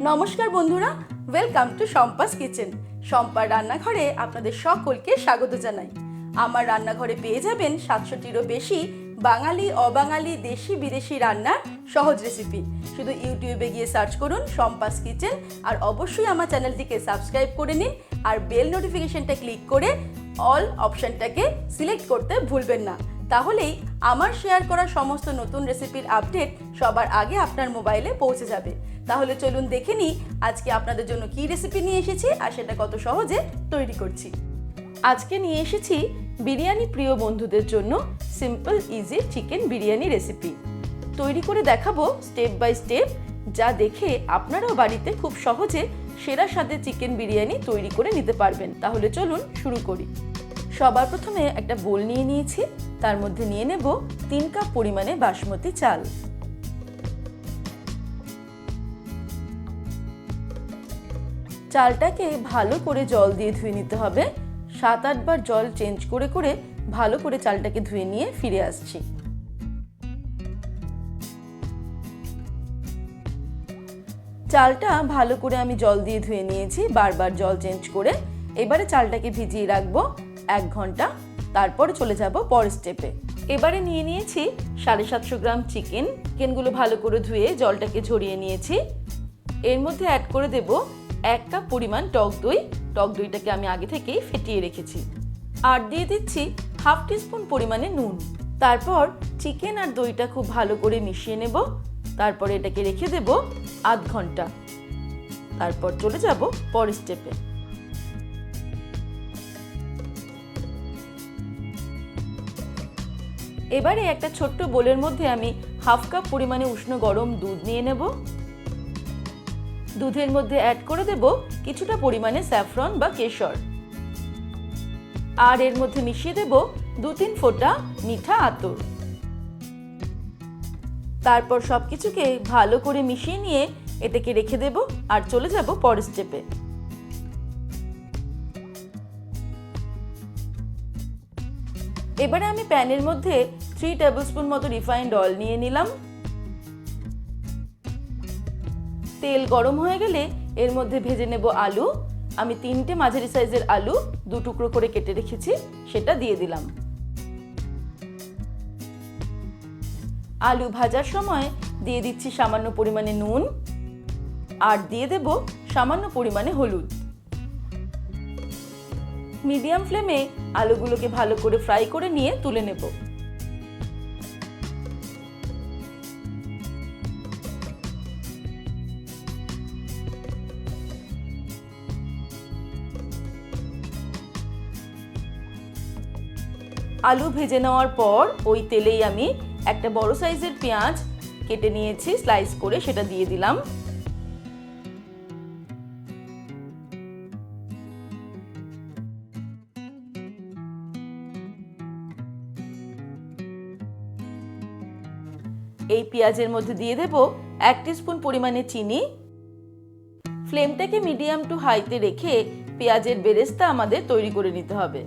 নমস্কার বন্ধুরা, welcome to Shampa's kitchen. শম্পার রান্নাঘরে আপনাদের সকলকে স্বাগত জানাই। আমার রান্নাঘরে পেয়ে যাবেন 700টিরও বেশি বাঙালি, অবাঙালি, দেশি বিদেশি রান্নার সহজ রেসিপি। শুধু ইউটিউবে গিয়ে সার্চ করুন শম্পাস কিচেন, আর অবশ্যই আমার চ্যানেলটিকে সাবস্ক্রাইব করে নিন, আর বেল নোটিফিকেশনটা ক্লিক করে অল অপশনটাকে সিলেক্ট করতে ভুলবেন না। তাহলেই আমার শেয়ার করা সমস্ত নতুন রেসিপির আপডেট সবার আগে আপনার মোবাইলে পৌঁছে যাবে। তাহলে চলুন দেখে নিই আজকে আপনাদের জন্য কি রেসিপি নিয়ে এসেছি আর সেটা কত সহজে তৈরি করছি। আজকে নিয়ে এসেছি বিরিয়ানি প্রিয় বন্ধুদের জন্য simple easy chicken biryani recipe. তৈরি করে দেখাবো স্টেপ বাই স্টেপ, যা দেখে আপনারাও বাড়িতে খুব সহজে সেরা স্বাদের চিকেন বিরিয়ানি তৈরি করে নিতে পারবেন। তাহলে চলুন শুরু করি। সবার প্রথমে একটা বোল নিয়ে নিয়েছি, তার মধ্যে নিয়ে নেব 3 কাপ পরিমাণে বাসমতি চাল। চালটাকে ভালো করে জল দিয়ে ধুয়ে নিতে হবে। 7-8 বার জল চেঞ্জ করে করে ভালো করে চালটাকে ধুয়ে নিয়ে ফিরে আসছি। চালটা ভালো করে আমি জল দিয়ে ধুয়ে নিয়েছি, বারবার জল চেঞ্জ করে। এবারে চালটাকে ভিজিয়ে রাখবো 1 ঘন্টা, তারপরে চলে যাব পরের স্টেপে। এবারে নিয়ে নিয়েছি 750 গ্রাম চিকেনগুলো ভালো করে ধুয়ে জলটাকে ঝরিয়ে নিয়েছি। এর মধ্যে অ্যাড করে দেব 1 কাপ পরিমাণ টক দই। টক দইটাকে আমি আগে থেকেই ফেটিয়ে রেখেছি। আর দিয়ে দিচ্ছি 1/2 টিস্পুন পরিমাণে নুন। তারপর চিকেন আর দইটা খুব ভালো করে মিশিয়ে নেব। তারপরে এটাকে রেখে দেব আধ ঘন্টা। তারপর চলে যাব পরের স্টেপে। এবারে একটা ছোট্ট বোলের মধ্যে আমি 1/2 কাপ পরিমাণে উষ্ণ গরম দুধ নিয়ে নেব। দুধের মধ্যে অ্যাড করে দেব কিছুটা পরিমাণে স্যাফরন বা কেশর, আর এর মধ্যে মিশিয়ে দেব 2-3 ফোঁটা মিঠা আতর। তারপর সবকিছুকে ভালো করে মিশিয়ে নিয়ে এটাকে রেখে দেব আর চলে যাব পরের স্টেপে। এবারে আমি প্যানের মধ্যে 3 টেবিলস্পুন মতো রিফাইন্ড অয়েল নিয়ে নিলাম। তেল গরম হয়ে গেলে এর মধ্যে ভেজে নেব আলু। আমি 3টে মাঝারি সাইজের আলু 2 টুকরো করে কেটে রেখেছি, সেটা দিয়ে দিলাম। আলু ভাজার সময় দিয়ে দিচ্ছি সামান্য পরিমাণে নুন, আর দিয়ে দেব সামান্য পরিমাণে হলুদ। মিডিয়াম ফ্লেমে আলুগুলোকে ভালো করে ফ্রাই করে নিয়ে তুলে নেব। আলু ভেজে নেওয়ার পর ওই তেলেই আমি একটা বড় সাইজের পেঁয়াজ কেটে নিয়েছি স্লাইস করে, সেটা দিয়ে দিলাম। এই পেঁয়াজের মধ্যে দিয়ে দেব 1 টিস্পুন পরিমাণে চিনি। ফ্লেমটাকে মিডিয়াম টু হাইতে রেখে পেঁয়াজের বেরেস্তা আমাদের তৈরি করে নিতে হবে।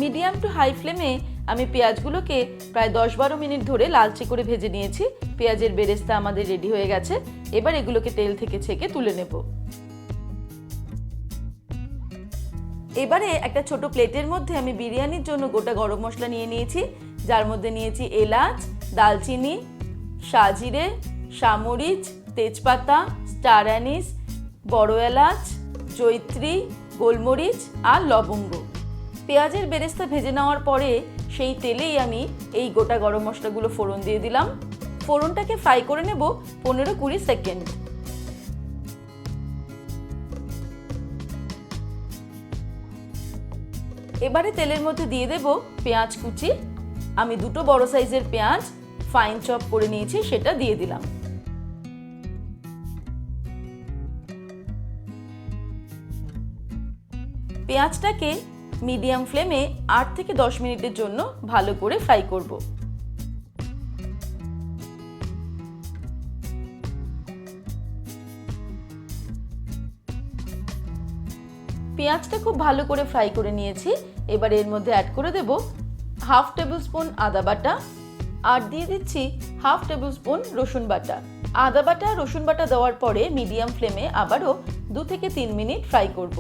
মিডিয়াম টু হাই ফ্লেমে আমি পেঁয়াজগুলোকে প্রায় 10-12 মিনিট ধরে লালচে করে ভেজে নিয়েছি। পেঁয়াজের বেরেস্তা আমাদের রেডি হয়ে গেছে। এবার এগুলোকে তেল থেকে ছেঁকে তুলে নেব। এবারে একটা ছোট প্লেটের মধ্যে আমি বিরিয়ানির জন্য গোটা গরম মশলা নিয়ে নিয়েছি, যার মধ্যে নিয়েছি এলাচ, দালচিনি, সাজিরে, সামরিচ, তেজপাতা, স্টার অ্যানিস, বড় এলাচ, জয়িত্রী, গোলমরিচ আর লবঙ্গ। পেঁয়াজের বেরেস্তা ভেজে নেওয়ার পরে সেই তেলেই আমি এই গোটা গরম মশলাগুলো ফোড়ন দিয়ে দিলাম। ফোড়নটাকে ফ্রাই করে নেব 15-20 সেকেন্ড। এবারে তেলের মধ্যে দিয়ে দেব পেঁয়াজ কুচি। আমি 2টো বড় সাইজের পেঁয়াজ ফাইন চপ করে নিয়েছি, সেটা দিয়ে দিলাম। পেঁয়াজটাকে মিডিয়াম ফ্লেমে 8 থেকে 10 মিনিটের জন্য ভালো করে ফ্রাই করব। পেঁয়াজটা খুব ভালো করে ফ্রাই করে নিয়েছি। এবার এর মধ্যে অ্যাড করে দেব হাফ টেবিল স্পুন আদা বাটা আর দিয়ে দিচ্ছি হাফ টেবিল স্পুন রসুন বাটা। আদা বাটা রসুন বাটা দেওয়ার পরে মিডিয়াম ফ্লেমে আবারও 2 থেকে 3 মিনিট ফ্রাই করব।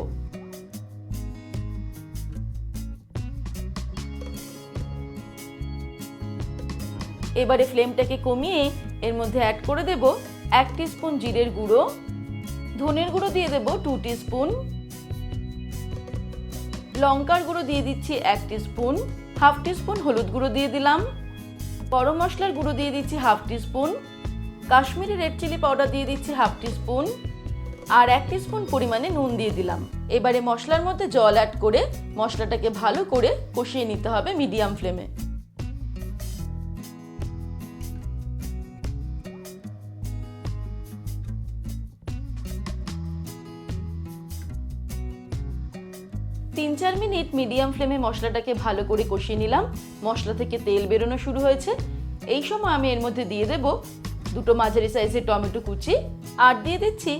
এবারে ফ্লেমটাকে কমিয়ে এর মধ্যে অ্যাড করে দেব 1 টিস্পুন জিরের গুঁড়ো, ধনের গুঁড়ো দিয়ে দেব 2 টিস্পুন, লঙ্কার গুঁড়ো দিয়ে দিচ্ছি 1 টিস্পুন, হাফ টিস্পুন হলুদ গুঁড়ো দিয়ে দিলাম, গরম মশলার গুঁড়ো দিয়ে দিচ্ছি half teaspoon, Kashmiri red chilli powder দিয়ে দিচ্ছি হাফ টিস্পুন আর 1 টিস্পুন পরিমাণে নুন দিয়ে দিলাম। এবারে মশলার মধ্যে জল অ্যাড করে মশলাটাকে ভালো করে কষিয়ে নিতে হবে মিডিয়াম ফ্লেমে। তিন 4 মিনিট মিডিয়াম ফ্লেমে মশলাটাকে ভালো করে কষিয়ে নিলাম। মশলা থেকে তেল বেরোনো শুরু হয়েছে। এই সময় আমি এর মধ্যে দিয়ে দেব 2 মাঝারি সাইজের টমেটো কুচি আর দিয়ে দিচ্ছি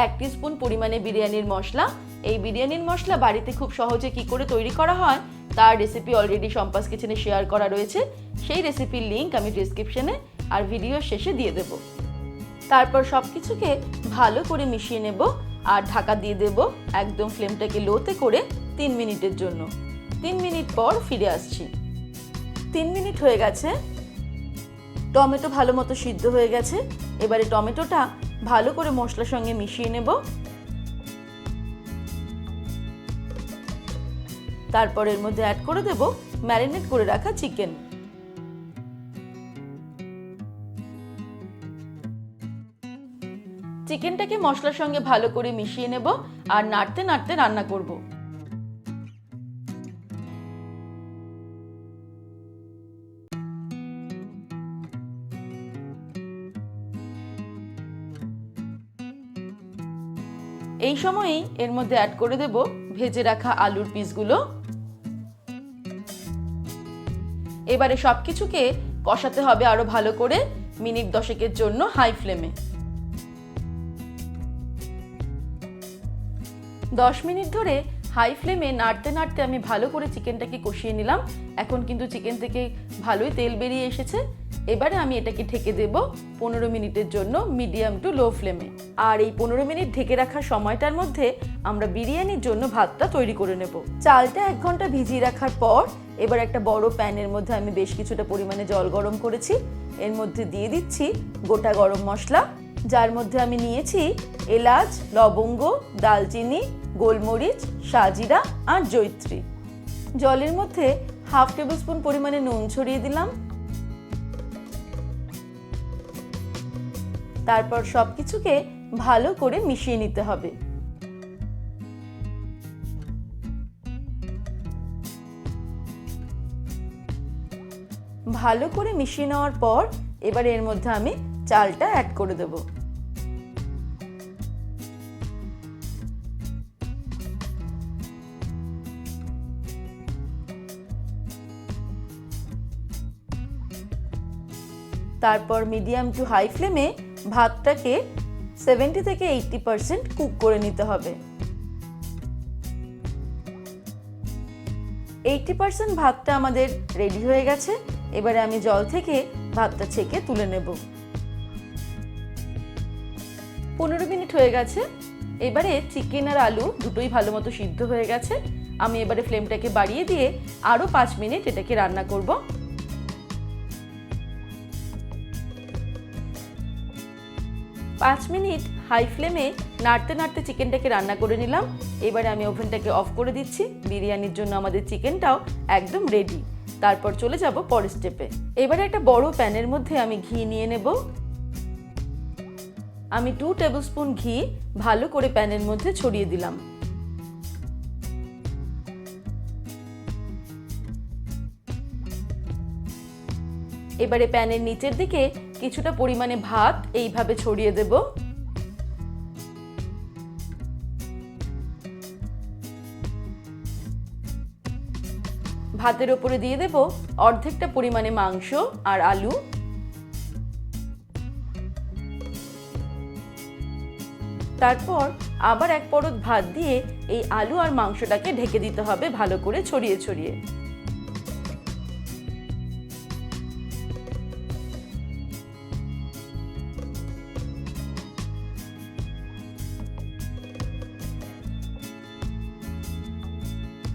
1 টিস্পুন পরিমাণে বিরিয়ানির মশলা। এই বিরিয়ানির মশলা বাড়িতে খুব সহজে কি করে তৈরি করা হয় তার রেসিপি অলরেডি সম্পাস কিচেনে শেয়ার করা রয়েছে। সেই রেসিপির লিংক আমি ডেসক্রিপশনে আর ভিডিওর শেষে দিয়ে দেব। তারপর সবকিছুকে ভালো করে মিশিয়ে নেব আর ঢাকা দিয়ে দেব একদম ফ্লেমটাকে লোতে করে 3 মিনিটের জন্য। 3 মিনিট পর ফিরে আসছি। 3 মিনিট হয়ে গেছে, টমেটো ভালো মতো সিদ্ধ হয়ে গেছে। এবারে টমেটোটা ভালো করে মশলার সঙ্গে মিশিয়ে নেব। তারপর এর মধ্যে অ্যাড করে দেব ম্যারিনেট করে রাখা চিকেন। চিকেনটাকে মশলার সঙ্গে ভালো করে মিশিয়ে নেব আর নাড়তে নাড়তে রান্না করব। এই সময়েই এর মধ্যে অ্যাড করে দেব ভেজে রাখা আলুর পিসগুলো। এবারে সবকিছুকে কষাতে হবে আরো ভালো করে মিনিট 10 জন্য হাই ফ্লেমে। 10 মিনিট ধরে হাই ফ্লেমে নাড়তে নাড়তে আমি ভালো করে চিকেনটাকে কষিয়ে নিলাম। এখন কিন্তু চিকেন থেকে ভালোই তেল বেরিয়ে এসেছে। এবারে আমি এটাকে ঢেকে দেব 15 মিনিটের জন্য মিডিয়াম টু লো ফ্লেমে। আর এই 15 মিনিট ঢেকে রাখার সময়টার মধ্যে আমরা বিরিয়ানির জন্য ভাতটা তৈরি করে নেব। চালটা 1 ঘন্টা ভিজিয়ে রাখার পর এবার একটা বড় প্যানের মধ্যে আমি বেশ কিছুটা পরিমাণে জল গরম করেছি। এর মধ্যে দিয়ে দিচ্ছি গোটা গরম মশলা, যার মধ্যে আমি নিয়েছি এলাচ, লবঙ্গ, দালচিনি, গোলমরিচ, সাজিরা আর জয়িত্রী। জলের মধ্যে হাফ টেবিল স্পুন পরিমাণে নুন ছড়িয়ে দিলাম। তারপর সবকিছুকে ভালো করে মিশিয়ে নিতে হবে। ভালো করে মিশিয়ে নেওয়ার পর এবারে এর মধ্যে আমি চালটা অ্যাড করে দেব। তারপর মিডিয়াম টু হাই ফ্লেমে ভাতটাকে 70 থেকে 80% কুক করে নিতে হবে। 80% ভাতটা আমাদের রেডি হয়ে গেছে। এবারে আমি জল থেকে ভাতটা ছেঁকে তুলে নেব। 15 মিনিট হয়ে গেছে। এবারে চিকেন আর আলু দুটোই ভালো মতো সিদ্ধ হয়ে গেছে। আমি এবারে ফ্লেমটাকে বাড়িয়ে দিয়ে আরো 5 মিনিট এটাকে রান্না করব। 5 মিনিট হাই ফ্লেমে নাড়তে নাড়তে চিকেনটাকে রান্না করে নিলাম। এবারে আমি ওভেনটাকে অফ করে দিচ্ছি। বিরিয়ানির জন্য আমাদের চিকেনটাও একদম রেডি। তারপর চলে যাব পরের স্টেপে। এবারে একটা বড় প্যানের মধ্যে আমি ঘি নিয়ে নেব। আমি 2 টেবিল স্পুন ঘি ভালো করে প্যানের মধ্যে ছড়িয়ে দিলাম। এবারে প্যানের নিচের দিকে কিছুটা পরিমাণে ভাত এইভাবে ছড়িয়ে দেব। ভাতের উপরে দিয়ে দেব অর্ধেকটা পরিমাণে মাংস আর আলু। তারপর আবার এক পরত ভাত দিয়ে এই আলু আর মাংসটাকে ঢেকে দিতে হবে ভালো করে ছড়িয়ে ছড়িয়ে।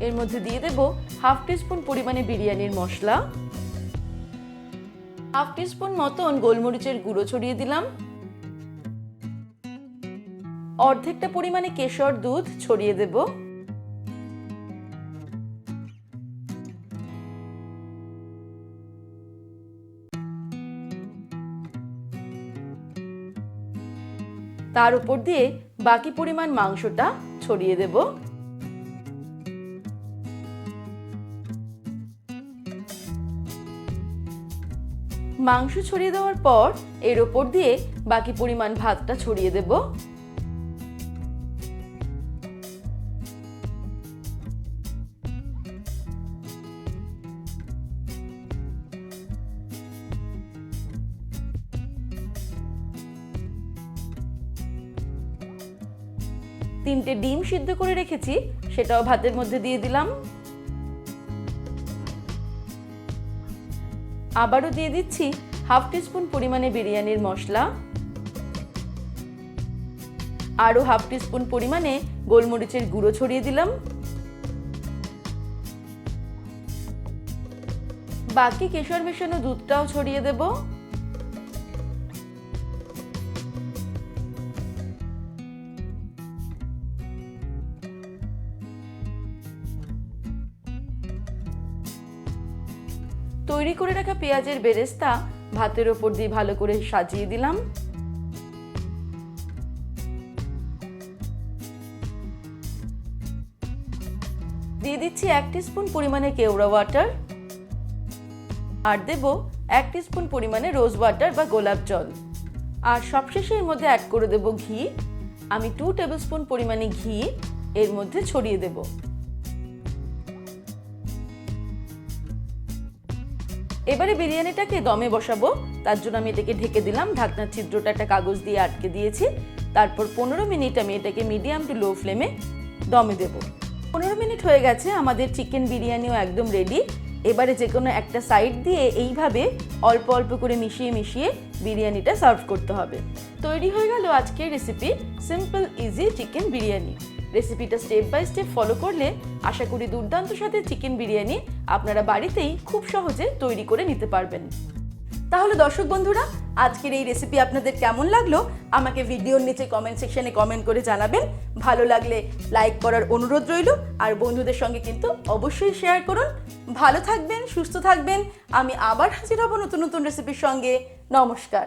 এর মধ্যে দিয়ে দেব হাফ টিস্পুন পরিমাণে বিরিয়ানির মশলা, হাফ টিস্পুন মতন গোলমরিচের গুঁড়ো ছড়িয়ে দিলাম, অর্ধেকটা পরিমাণে কেশর দুধ ছড়িয়ে দেব, তার উপর দিয়ে বাকি পরিমাণ মাংসটা ছড়িয়ে দেব। মাংস ছড়িয়ে দেওয়ার পর এর উপর দিয়ে বাকি পরিমাণ ভাতটা ছড়িয়ে দেব। তিনটে ডিম সিদ্ধ করে রেখেছি, সেটাও ভাতের মধ্যে দিয়ে দিলাম। আবারও দিয়ে দিচ্ছি হাফ টিস্পুন পরিমাণে বিরিয়ানির মশলা, আরো হাফ টিস্পুন পরিমাণে গোলমরিচের গুঁড়ো ছড়িয়ে দিলাম। বাকি কেশর মেশানো দুধটাও ছড়িয়ে দেব। তৈরি করে রাখা পেঁয়াজের বেরেস্তা ভাতের ওপর দিয়ে ভালো করে সাজিয়ে দিলাম। দিয়ে দিচ্ছি 1 টিস্পুন পরিমাণে কেওড়া ওয়াটার, আর দেব 1 টিস্পুন পরিমাণে রোজ ওয়াটার বা গোলাপ জল, আর সবশেষে এর মধ্যে অ্যাড করে দেব ঘি। আমি 2 টেবিলস্পুন পরিমাণে ঘি এর মধ্যে ছড়িয়ে দেব। এবারে বিরিয়ানিটাকে দমে বসাবো, তার জন্য আমি এটাকে ঢেকে দিলাম। ঢাকনার ছিদ্রটা একটা কাগজ দিয়ে আটকে দিয়েছি। তারপর 15 মিনিট আমি এটাকে মিডিয়াম টু লো ফ্লেমে দমে দেব। 15 মিনিট হয়ে গেছে, আমাদের চিকেন বিরিয়ানিও একদম রেডি। এবারে যে কোনো একটা সাইড দিয়ে এইভাবে অল্প অল্প করে মিশিয়ে মিশিয়ে বিরিয়ানিটা সার্ভ করতে হবে। তৈরি হয়ে গেল আজকের recipe, simple easy chicken biryani. রেসিপিটা স্টেপ বাই স্টেপ ফলো করলে আশা করি দুর্দান্ত স্বাদের চিকেন বিরিয়ানি আপনারা বাড়িতেই খুব সহজে তৈরি করে নিতে পারবেন। তাহলে দর্শক বন্ধুরা, আজকের এই রেসিপি আপনাদের কেমন লাগলো আমাকে ভিডিওর নিচে কমেন্ট সেকশনে কমেন্ট করে জানাবেন। ভালো লাগলে লাইক করার অনুরোধ রইল, আর বন্ধুদের সঙ্গে কিন্তু অবশ্যই শেয়ার করুন। ভালো থাকবেন, সুস্থ থাকবেন। আমি আবার হাজির হব নতুন নতুন রেসিপির সঙ্গে। নমস্কার।